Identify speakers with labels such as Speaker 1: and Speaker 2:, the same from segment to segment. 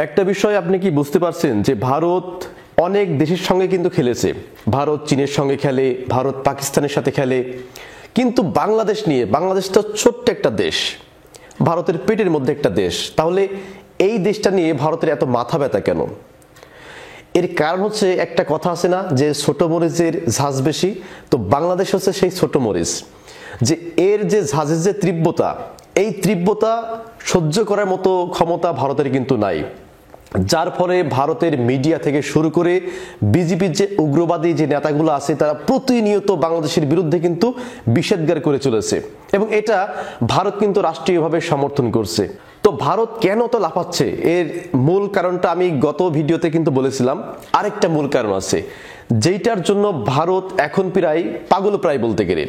Speaker 1: একটা বিষয় আপনি কি বুঝতে পারছেন যে ভারত অনেক দেশের সঙ্গে কিন্তু খেলেছে। ভারত চীনের সঙ্গে খেলে, ভারত পাকিস্তানের সাথে খেলে, কিন্তু বাংলাদেশ নিয়ে, বাংলাদেশ তো ছোট্ট একটা দেশ, ভারতের পেটের মধ্যে একটা দেশ, তাহলে এই দেশটা নিয়ে ভারতের এত মাথা ব্যথা কেন? এর কারণ হচ্ছে একটা কথা আছে না যে ছোট মরিচের ঝাঁজ বেশি, তো বাংলাদেশ হচ্ছে সেই ছোট মরিচ, যে এর যে ঝাঁজের যে তীব্রতা, এই তীব্রতা সহ্য করার মতো ক্ষমতা ভারতের কিন্তু নাই। যার ফলে ভারতের মিডিয়া থেকে শুরু করে বিজেপির যে উগ্রবাদী যে নেতাগুলো আছে তারা প্রতিনিয়ত বাংলাদেশের বিরুদ্ধে কিন্তু বিষেধগার করে চলেছে, এবং এটা ভারত কিন্তু রাষ্ট্রীয়ভাবে সমর্থন করছে। তো ভারত কেন তো লাফাচ্ছে, এর মূল কারণটা আমি গত ভিডিওতে কিন্তু বলেছিলাম। আরেকটা মূল কারণ আছে যেটার জন্য ভারত এখন প্রায় পাগল প্রায় বলতে গেলে।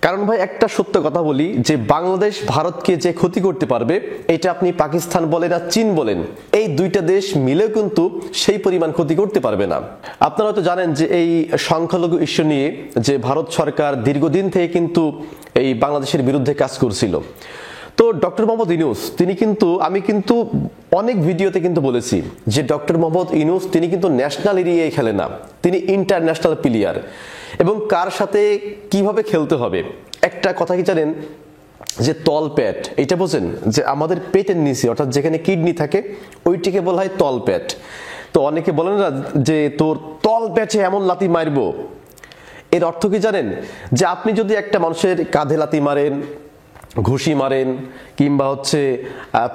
Speaker 1: কারণ ভাই একটা সত্য কথা বলি, যে বাংলাদেশ ভারতকে যে ক্ষতি করতে পারবে, এটা আপনি পাকিস্তান বলেন আর চীন বলেন, এই দুইটা দেশ মিলেও কিন্তু সেই পরিমাণ ক্ষতি করতে পারবে না। আপনারা তো জানেন যে এই সংখ্যালঘু ইস্যু নিয়ে যে ভারত সরকার দীর্ঘদিন থেকে কিন্তু এই বাংলাদেশের বিরুদ্ধে কাজ করছিল। তো ডক্টর মোহাম্মদ ইউনূস তিনি কিন্তু, আমি কিন্তু অনেক ভিডিওতে কিন্তু বলেছি যে ডক্টর মোহাম্মদ ইউনূস তিনি কিন্তু ন্যাশনাল এরিয়ায় খেলে না, তিনি ইন্টারন্যাশনাল প্লেয়ার, এবং কার সাথে কিভাবে খেলতে হবে। একটা কথা কি জানেন, যে তল পেট, এটা বোঝেন যে আমাদের পেটের নিচে অর্থাৎ যেখানে কিডনি থাকে ওইটিকে বলা হয় তল পেট। তো অনেকে বলেন না যে তোর তল পেটে এমন লাথি মারবো, এর অর্থ কি জানেন, যে আপনি যদি একটা মানুষের কাঁধে লাথি মারেন, ঘুষি মারেন, কিংবা হচ্ছে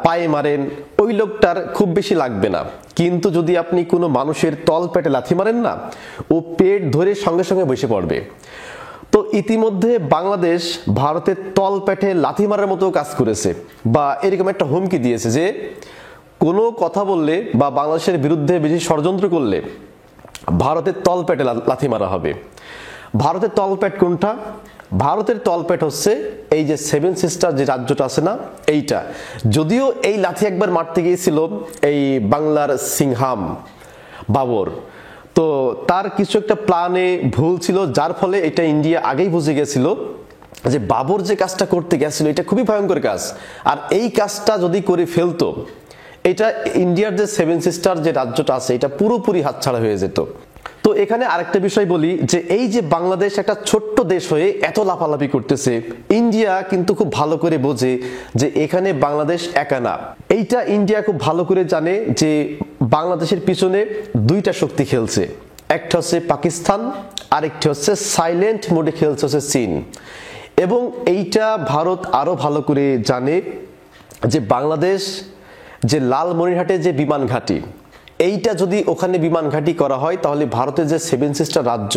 Speaker 1: পায়ে মারেন, ওই লোকটার খুব বেশি লাগবে না, কিন্তু যদি আপনি কোনো মানুষের তল পেটে লাথি মারেন না, ও পেট ধরে সঙ্গে সঙ্গে বসে পড়বে। তো ইতিমধ্যে বাংলাদেশ ভারতের তল পেটে লাথি মারার মতো কাজ করেছে, বা এরকম একটা হুমকি দিয়েছে যে কোনো কথা বললে বা বাংলাদেশের বিরুদ্ধে বেশি ষড়যন্ত্র করলে ভারতের তল পেটে লাথি মারা হবে। ভারতের তল পেট কোনটা? ভারতের তলপেট হচ্ছে এই যে সেভেন সিস্টার যে রাজ্যটা আছে না, এইটা। যদিও এই লাথি একবার মারতে গিয়েছিল এই বাংলার সিংহাম বাবর, তো তার কিছু একটা প্ল্যানে ভুল ছিল, যার ফলে এটা ইন্ডিয়া আগেই বুঝে গেছিল যে বাবর যে কাজটা করতে গেছিল এটা খুবই ভয়ঙ্কর কাজ, আর এই কাজটা যদি করে ফেলতো, এটা ইন্ডিয়ার যে সেভেন সিস্টার যে রাজ্যটা আছে এটা পুরোপুরি হাতছাড়া হয়ে যেত। তো এখানে আরেকটা বিষয় বলি, যে এই যে বাংলাদেশ একটা ছোট্ট দেশ হয়ে এত লাফালাফি করতেছে, ইন্ডিয়া কিন্তু খুব ভালো করে বোঝে যে এখানে বাংলাদেশ একা না। এইটা ইন্ডিয়া খুব ভালো করে জানে যে বাংলাদেশের পিছনে দুইটা শক্তি খেলছে, একটা হচ্ছে পাকিস্তান, আরেকটা হচ্ছে সাইলেন্ট মোডে খেলছে হচ্ছে চীন। এবং এইটা ভারত আরো ভালো করে জানে যে বাংলাদেশ যে লালমনিরহাটে যে বিমান ঘাঁটি, এইটা যদি ওখানে বিমান ঘাঁটি করা হয় তাহলে ভারতের যে সেভেন সিস্টার রাজ্য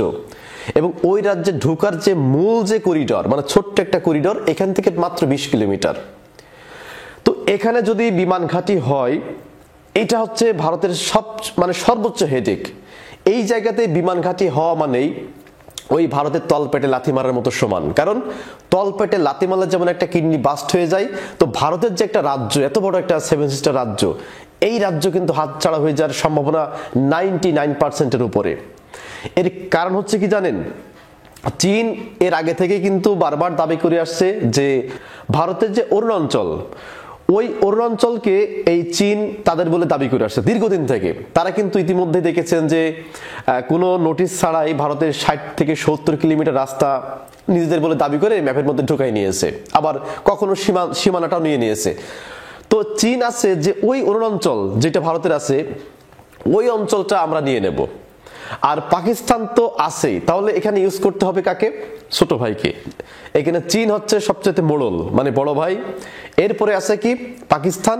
Speaker 1: এবং ওই রাজ্যে ঢোকার যে মূল যে করিডর, মানে ছোট্ট একটা করিডর, এখান থেকে মাত্র 20 কিলোমিটার। তো এখানে যদি বিমান ঘাঁটি হয়, এটা হচ্ছে ভারতের সর্বোচ্চ হেডেক। এই জায়গাতে বিমান ঘাঁটি হওয়া মানেই ওই ভারতের তলপেটে লাথি মারার মতো সমান, কারণ তলপেটে লাথি মারলে যেমন একটা কিডনি বাস্ট হয়ে যায়, তো ভারতের যে একটা রাজ্য, এত বড় একটা সেভেন সিস্টার রাজ্য, এই রাজ্য কিন্তু হাতছাড়া হয়ে যাওয়ার সম্ভাবনা 99% উপরে। এর কারণ হচ্ছে কি জানেন, চীন এর আগে থেকে কিন্তু বারবার দাবি করে আসছে যে ভারতের যে অরুণাচল, ওই অরুণাচলকে এই চীন তাদের বলে দাবি করে আসছে দীর্ঘদিন থেকে। তারা কিন্তু ইতিমধ্যে দেখেছেন যে কোনো নোটিশ ছাড়াই ভারতের 60 থেকে 70 কিলোমিটার রাস্তা নিজেদের বলে দাবি করে ম্যাপের মধ্যে ঢুকাই নিয়েছে, আবার কখনো সীমানাটাও নিয়ে নিয়েছে। তো চীন আছে যে ওই অরুণাচল যেটা ভারতের আছে, ওই অঞ্চলটা আমরা নিয়ে নেব। আর পাকিস্তান তো আছেই, তাহলে এখানে ইউজ করতে হবে কাকে? ছোট ভাইকে। এখানে চীন হচ্ছে সবচেয়ে মোড়ল, মানে বড় ভাই, এরপরে আছে কি পাকিস্তান,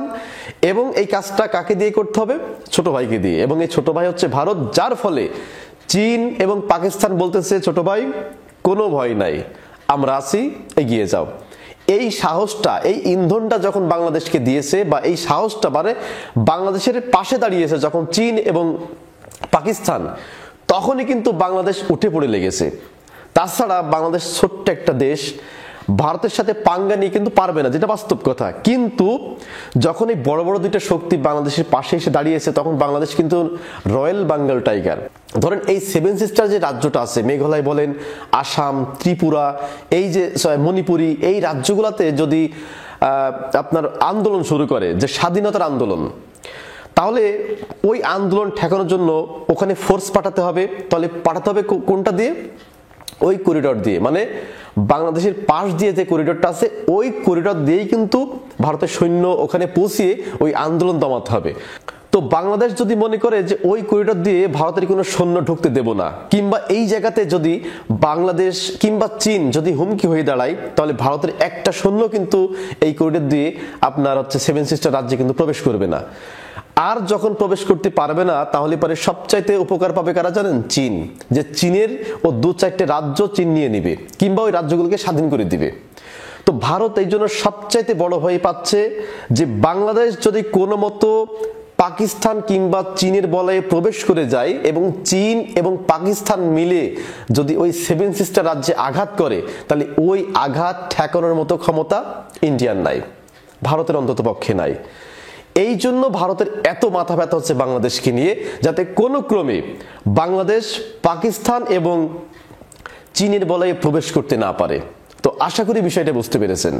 Speaker 1: এবং এই কাজটা কাকে দিয়ে করতে হবে? ছোট ভাইকে দিয়ে, এবং এই ছোট ভাই হচ্ছে ভারত। যার ফলে চীন এবং পাকিস্তান বলতেছে ছোট ভাই কোনো ভয় নাই, আমরা আছি, এগিয়ে যাও। এই সাহসটা, এই ইন্ধনটা যখন বাংলাদেশকে দিয়েছে, বা এই সাহসটা মানে বাংলাদেশের পাশে দাঁড়িয়েছে যখন চীন এবং পাকিস্তান, তখনই কিন্তু বাংলাদেশ উঠে পড়ে লেগেছে। তাছাড়া বাংলাদেশ ছোট্ট একটা দেশ, ভারতের সাথে পাঙ্গা নিয়ে কিন্তু পারবে না, যেটা বাস্তব কথা। কিন্তু যখন এই বড় বড় দুইটা শক্তি বাংলাদেশের পাশে এসে দাঁড়িয়েছে, তখন বাংলাদেশ কিন্তু রয়্যাল বেঙ্গল টাইগার। ধরেন এই সেভেন সিস্টার যে রাজ্যটা আছে, মেঘালয় বলেন, আসাম, ত্রিপুরা, এই যে মণিপুরি, এই রাজ্যগুলোতে যদি আপনার আন্দোলন শুরু করে, যে স্বাধীনতার আন্দোলন, তাহলে ওই আন্দোলন ঠেকানোর জন্য ওখানে ফোর্স পাঠাতে হবে। তাহলে পাঠাতে হবে কোনটা দিয়ে? ওই করিডর দিয়ে, মানে বাংলাদেশের পাশ দিয়ে যে করিডরটা আছে ওই করিডর দিয়েই কিন্তু ভারতের সৈন্য ওখানে পৌঁছিয়ে ওই আন্দোলন দমাতে হবে। তো বাংলাদেশ যদি মনে করে যে ওই করিডর দিয়ে ভারতের কোনো সৈন্য ঢুকতে দেব না, কিংবা এই জায়গাতে যদি বাংলাদেশ কিংবা চীন যদি হুমকি হয়ে দাঁড়ায়, তাহলে ভারতের একটা সৈন্য কিন্তু এই করিডর দিয়ে আপনার সেভেন সিস্টার রাজ্যে কিন্তু প্রবেশ করবে না। আর যখন প্রবেশ করতে পারবে না, তাহলে পরে সবচাইতে উপকার পাবে কারা জানেন? চীন। যে চীনের ও 2-4টে রাজ্য চীন নিয়ে নিবে, কিংবা ওই রাজ্যগুলোকে স্বাধীন করে দিবে। তো ভারত এই জন্য সবচাইতে বড় হয়ে পাচ্ছে যে বাংলাদেশ যদি কোনো মতো পাকিস্তান কিংবা চীনের বলয়ে প্রবেশ করে যায় এবং চীন এবং পাকিস্তান মিলে যদি ওই সেভেন সিস্টার রাজ্যে আঘাত করে, তাহলে ওই আঘাত ঠেকানোর মতো ক্ষমতা ইন্ডিয়ার নাই, ভারতের অন্তত পক্ষে নাই। এই জন্য ভারতের এত মাথা ব্যথা হচ্ছে বাংলাদেশকে নিয়ে, যাতে কোনো ক্রমে বাংলাদেশ পাকিস্তান এবং চীনের বলয়ে প্রবেশ করতে না পারে। তো আশা করি বিষয়টা বুঝতে পেরেছেন।